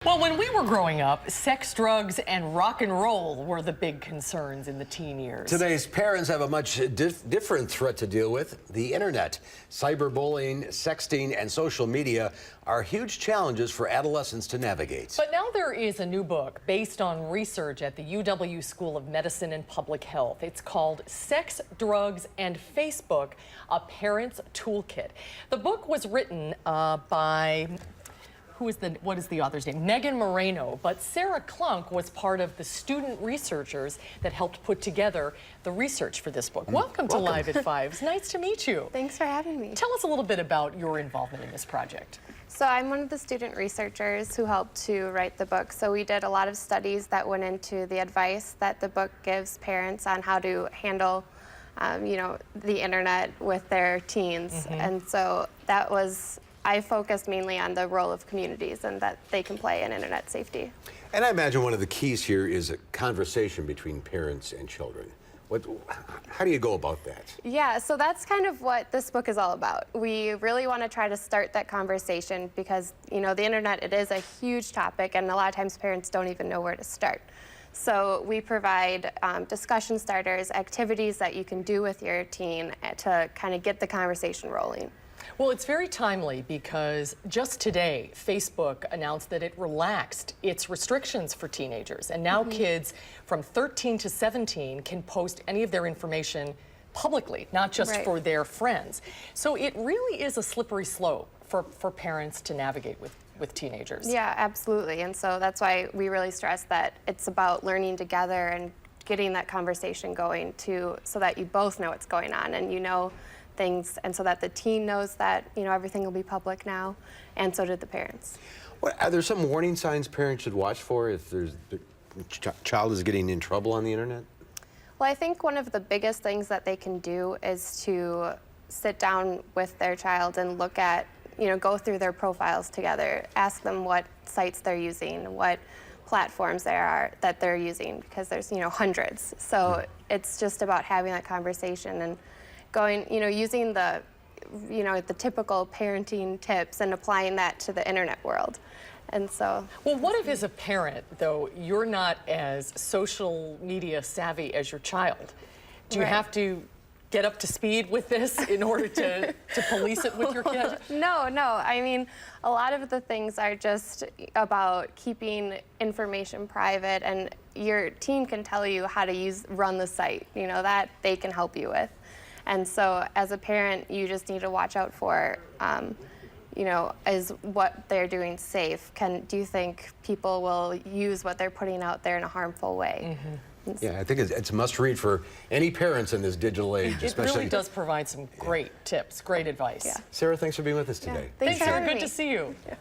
Well, when we were growing up, sex, drugs, and rock and roll were the big concerns in the teen years. Today's parents have a much different threat to deal with: the internet. Cyberbullying, sexting, and social media are huge challenges for adolescents to navigate. But now there is a new book based on research at the UW School of Medicine and Public Health. It's called Sex, Drugs, and Facebook, A Parent's Toolkit. The book was written by... what is the author's name? Megan Moreno, but Sara Klunk was part of the student researchers that helped put together the research for this book. Welcome to Live at 5. It's nice to meet you. Thanks for having me. Tell us a little bit about your involvement in this project. So I'm one of the student researchers who helped to write the book. So we did a lot of studies that went into the advice that the book gives parents on how to handle the internet with their teens. And so that was, I focused mainly on the role of communities and that they can play in internet safety. And I imagine one of the keys here is a conversation between parents and children. How do you go about that? Yeah, so that's kind of what this book is all about. We really want to try to start that conversation because, the internet, it is a huge topic, and a lot of times parents don't even know where to start. So we provide discussion starters, activities that you can do with your teen to kind of get the conversation rolling. Well, it's very timely because just today, Facebook announced that it relaxed its restrictions for teenagers. And now kids from 13 to 17 can post any of their information publicly, not just for their friends. So it really is a slippery slope for parents to navigate with teenagers. Yeah, absolutely. And so that's why we really stress that it's about learning together and getting that conversation going so that you both know what's going on and things, and so that the teen knows that everything will be public now, and so did the parents. Are there some warning signs parents should watch for if the child is getting in trouble on the internet? Well, I think one of the biggest things that they can do is to sit down with their child and look at, go through their profiles together, ask them what sites they're using, what platforms that they're using, because there's hundreds. So it's just about having that conversation and going, using the typical parenting tips and applying that to the internet world. And so... Well, what if as a parent, though, you're not as social media savvy as your child? Do you have to get up to speed with this in order to police it with your kid? No. I mean, a lot of the things are just about keeping information private, and your teen can tell you how to run the site, that they can help you with. And so as a parent, you just need to watch out for, is what they're doing safe? Do you think people will use what they're putting out there in a harmful way? Yeah, I think it's a must-read for any parents in this digital age. It really does provide some great tips, great advice. Yeah. Sarah, thanks for being with us today. Yeah. Thanks, Sarah. Good to see you. Yeah.